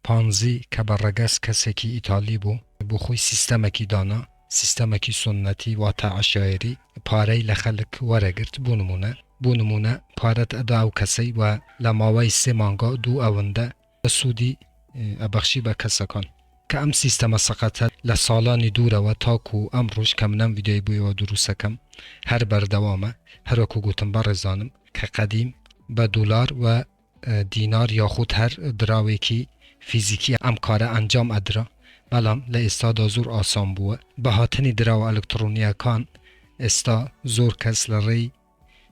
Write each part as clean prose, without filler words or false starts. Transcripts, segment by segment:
پانزی که برگز کسی که ایتالی بو خوی سیستمکی دانا سیستمکی سنتی و تعشایری پاره لخلق ورگرت بونمونه پارت ادا و کسی و لماوی سه مانگا دو اونده سودی ابخشی به کسکان که ام سیستم سقطت لسالانی دوره و تاکو امروش کم نم ویدیوی بوی و دروسکم هر بردوامه هر وکو گوتم برزانم که قدیم به دلار و دینار یا خود هر دراوی کی فیزیکی ام کاره انجام ادرا بلام لئستا زور آسان بوه به هاتنی دراو الکترونیا کان استا زور کس لری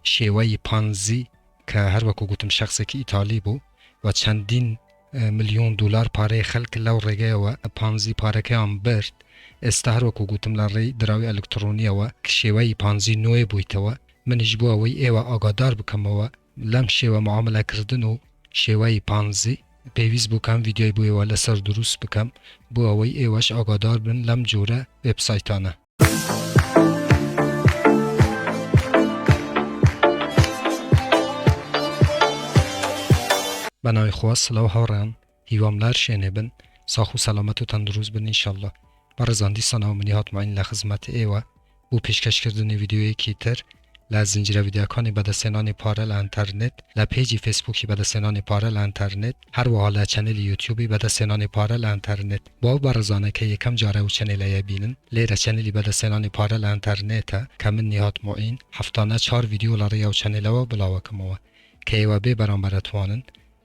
شیوی پانزی که هر وکو گوتم شخصی که ایتالی بو و چندین میلیون دلار پاره خلق لو رگه و پانزی پاره که هم برد استا هر وکو گوتم لری دراوی الکترونیا و شیوی پانزی نوی بویتا و منش بو اوی ایوه آگادار بکم و لم شیوه معامله کردن و شیوه پانزی پیویز بکم ویدیوی بوی و لسر دروس بکم بو اوی ایوش آگادار بن لم جوره ویبسایتانه بنای خواه سلو هاران هیواملر شینه بن ساخو سلامت و تندروز بن انشالله برزاندی سناو منی هات معین لخزمت ایوه بو پیشکش کردن ویدیوی کیتر لزنجیره ویدیوکانی بدسنان پاره لانترنت لپیجی فیسبوکی بدسنان پاره لانترنت هر وحاله چنل یوتیوبی بدسنان پاره لانترنت با برزانه که یکم جاره و چنل بینن لیره چنلی بدسنان پاره لانترنت که من نیات معین هفتانه 4 ویدیو لاره و چنل و بلاوکموه که ایوه بی برانبرتوانن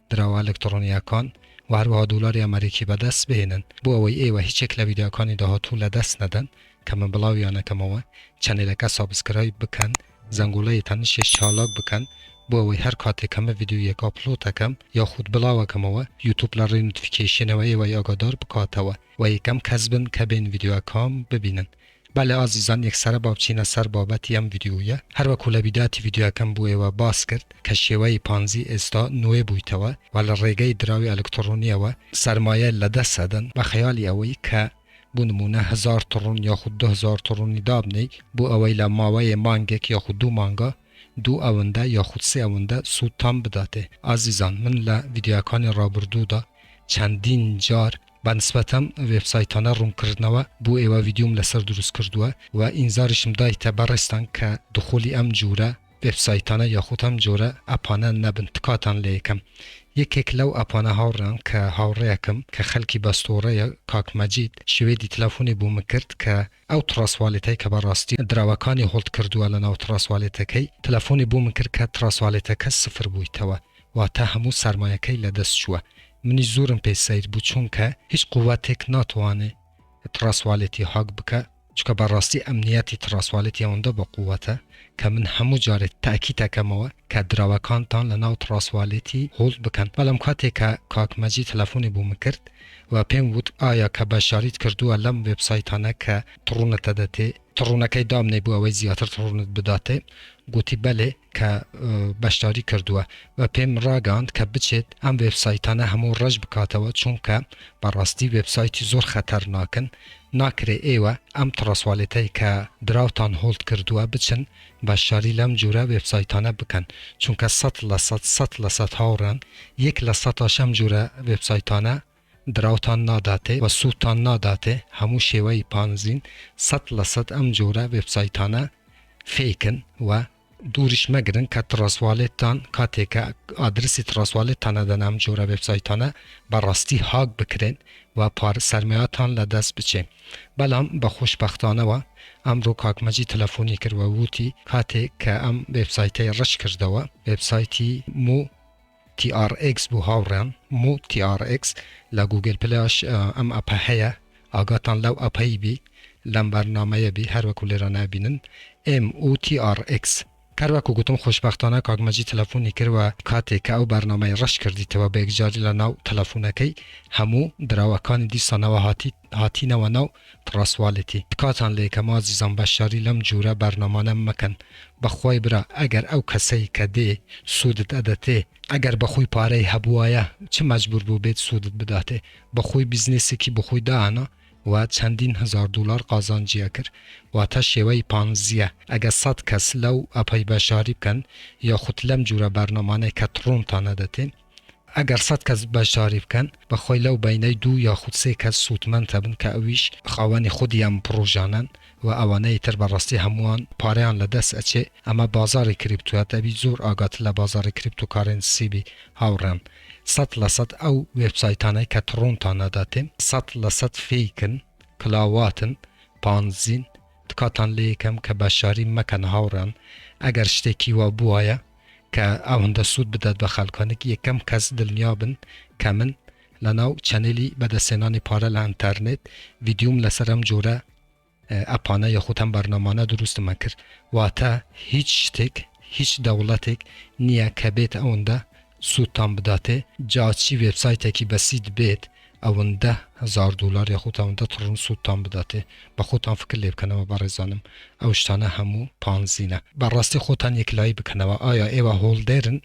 دراو الکترونیاکان و هر وها دولاری امریکی به دست بهینن بو اوی ایوه هیچ اکل ویدیوکانی ده ها طول دست ندن که من بلاویانه کموه چنل که سابسکرایب بکن زنگوله تنش چالاک بکن بو اوی هر کاتی کم ویدیو یک اپلود کم یا خود بلاوه کموه یوتیوب لاری نوتیفیکیشن و ایوه آگادار بکاتوه و یکم کذبن که بین ویدیو کام ببینن بله عزیزان یک سر بابچینه سر بابتی ام ویدیویه هر وکو لبیداتی ویدیو کم بوی و باز کرد که شیوه پانزی استا نوی بویتوه و لرگه دراوی الکترونیه و سرمایه لدست سدن و خیالی اوی که بو نمونه 1000 ترون یا خود 2000 ترونی دابنی بو اوی لماوی مانگک یا خود 2 مانگا 2 اونده یا خود 3 اونده سود تام بداته عزیزان من لویدیوکان رابردو دا چندین جار به نسبتم ویبسایتانه روم کردنوه بو ایوه ویدیوم لسر درست کردوه و اینزارشم دایته برستان که دخولی ام جوره ویبسایتانه یا خود هم جوره اپانه نبن تکاتان لیکم یک لو اپانه هاورن که هاوره کم که خلکی بستوره کاک مجید شویدی تلفونی بوم کرد که او تراسوالیتی که براستی دراوکانی هولد کردوه لنا او تراسوالیتی که تلفونی بوم کرد که تراسوالیتی که 0 بویتوه و تا همو سرمایه که لدست شوه منی زورم پی سیر بود چون که هیچ قوتک ناتوانه تراسوالیتی حق بکه چون براستی امنیتی تراسوالیتی اونده با قوته که من همو جاره تأکید کموه که دراوکان تان لناو تراسوالیتی هولد بکن ولم کاتی که کاک مجی تلفونی بوم کرد و پیم بود آیا که بشارید کردو لم ویبسایتانه که ترونت داته ترونکی دام نبو اوی زیاتر ترونت بداته گوتی بله که بشاری کردوه و پیم راگاند که بچید ام ویبسایتانه همو رج بکاتوه چون که براستی ویبسایتی زور خطرناکن ناکره ایوه ام تراسوالیتی که دراوتان هولد کردوه بچن بشاری لم جوره ویبسایتانه بکن چون که 100% هاورن 1% شم جوره ویبسایتانه دراوتان ناداته و سوتان ناداته همو شیوه پانزین 100% ام جوره ویبسایتانه فیکن و دورش مگرن که تراسوالیتان کاتی که آدرسی تراسوالیتانه دنم جوره ویبسایتانه براستی هاگ بکرین و پار سرمایاتان لدست بچه بلام به خوشبختانه و ام رو کاک مجی تلفونی کرد و ووتی کاتی که ام ویبسایتی رش کرده و ویبسایتی مو TRX بو هاورن مو TRX لگوگل پلاش ام اپا هیا آگاتان لو اپایی بی لم برنامه بی هر وکو لیرانه بینن MOTRX هر وکو گوتم خوشبختانه کاک مجی تلفونی کرد و کاتی که او برنامه رش کردی تو به اگجاری لناو تلفونه کی همو دراوکانی دیسانه و هاتی نو نو تراسوالیتی کاتان لیکم عزیزان بشاری لم جوره برنامه مکن بخوای برا اگر او کسی که دی سودت ادته اگر بخوی پاره هبوایه چه مجبور بو بید سودت بداته بخوی بیزنسی کی بخوی دانا و چندین هزار دلار قازانجیه کر و تا شیوه پانزیه اگه 100 کس لو اپای بشاری کن یا خود لم جوره برنامانه که ترون تانه دته اگر 100 کەس بەشداری بکەن بەخۆی لەو بینەی 2 یاخود 3 کەس سوودمەندە بن کە ئەویش خاوەنی خودی ئەم پرۆژانن و ئەوانەی تر بەڕاستی هەمووان پارەیان لەدەست ئەچێ ئەمە بازاری کریپتوە دەبی زۆر ئاگات لە بازاری کریپتۆکارنسی بی هاوڕێن 100% ئەو وێبسایتانەی کە تڕۆنتان نەداتێ 100% فیکن کلاواتن پانزین تکاتان لێ یەکەم کە بەشداری مەکەن هاوڕێن ئەگەر شتێکی وا بووایە کە ئەوەندە سوود بدات بە خەڵکانێک یەکەم کەس دڵنیا بن کە من لەناو چەنێلی بەدەستێنانی پارە لە ئینتەرنێت ڤیدیۆم لەسەر ئەم جۆرە ئەپانە یاخود ئەم بەرنامانە دروستمە کرد واتە هیچ شتێک هیچ دەوڵەتێک نییە کە بێت ئەوەندە سوودتان بداتێ جاچی وێبسایتێکی بەسیت بێت ئەوەندە $1000 یاخود ئەوەندە تڕون سوودتان بداتێ بە خۆتان فکر لێ بکەنەوە بەڕێزانم ئەو شتانە هەموو پانزینە بەڕاستی خۆتان یەکلایی بکەنەوە ئایا ئێوە هۆڵدێرن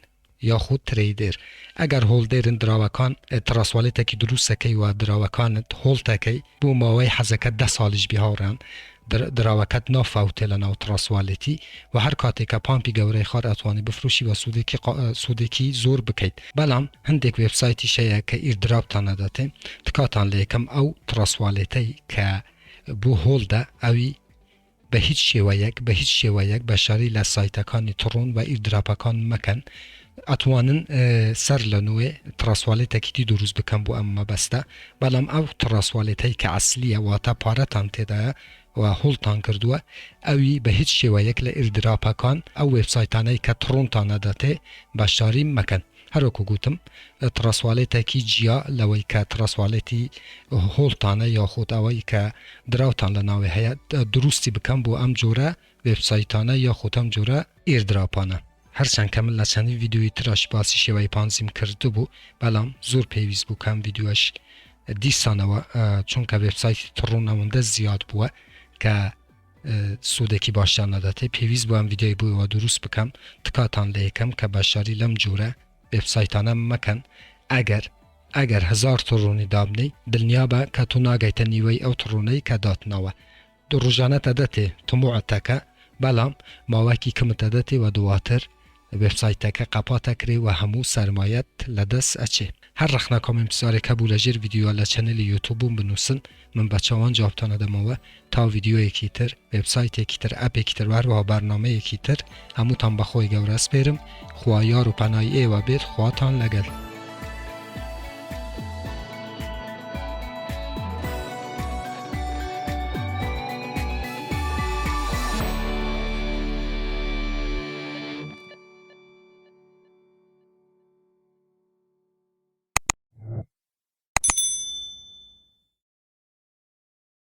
یاخود ترێدر ئەگەر هۆڵدێرن دراوەکان تراسوالێتێکی دروستەکەی و دراوەکانت هۆڵتەکەی بۆ ماوەی حەزەکە 10 ساڵیش بی هاوڕێن دراوەکەت نافاوتێ لە ناو تراسوالێتی و هەر کاتێکە پامپی گەورەی خار ئەتوانی بفرۆشی و سوودێکی زۆر بکەیت بەڵام هەندێک وێبسایتی شەیە کە ئیردراپتان نەداتێ تکاتان لە یەکەم ئەو تراسوالێتەی کە بۆ هۆڵدا ئەوی بە هیچ شێوەیەک بەشداری لە سایتەکانی تڕۆن و ئیردراپەکان مەکەن ئەتوانن سەر لە نوێ تراسوالێتێکی دروست بکەم بۆ ئەم مەبەستە بەڵام ئەو تراسوالێتەی کە ئەسلیە واتە پارەتان تێدایە و هۆڵتان کردووە ئەوی بە هیچ شێوەیەک لە ئیردراپەکان ئەو وێبسایتانەی کە تڕۆنتان نەداتێ بەشداری مەکەن هەروەکو گوتم تراسوالێتێکی جیا لەوەی کە تراسوالێتی هۆڵتانە یاخود ئەوەی کە دراوتان لە ناوێ هەیە دروستی بکەم بۆ ئەم جۆرە وێبسایتانە یاخود ئەم جۆرە ئیردراپانە هەرچەند کە من لە چەندی ڤیدیۆی ترش باسی شێوەی پانزیم کرده بوو بەڵام زۆر پێویست بوو کەم ڤیدیۆش دیسانەوە چونکە وێبسایتی تڕۆن ئەوەندە زیاد بووە کە سوودێکی باشیان نەداتێ پێویست بووم ڤیدیۆی بووەوە دروست بکەم تکاتان لە یەکەم کە بەشداری لەم جۆرە وێبسایتانە مەکەن ئەگەر 1000 تڕۆنی دابنەی دڵنیا بە کە تو ناگەیتە نیوەی ئەو تڕۆنەی کە داتنەوە ڕۆژانە دەدەتێ تموعەتەکە بەڵام ماوەکی کەمتە دەتێ و دواتر وێبسایتەکە قەپاتە کرێ و هەموو سەرمایەت لەدەست ئەچێ هەر ڕەخنە کۆمنتارێکە بوو لەژێر ڤیدیۆ لە چەنەلی یوتیوبم بنووسن من بە چاوان جوابتانە دەمەوە تا ڤیدیۆیەکی تر وێبسایتێکی تر ئەپێکی تر وەروەها بەرنامەیەکی تر هەمووتان بەخۆی گەورە سپێرم خوا یار و پەنای ئێوە بێت خواتان لەگەڵ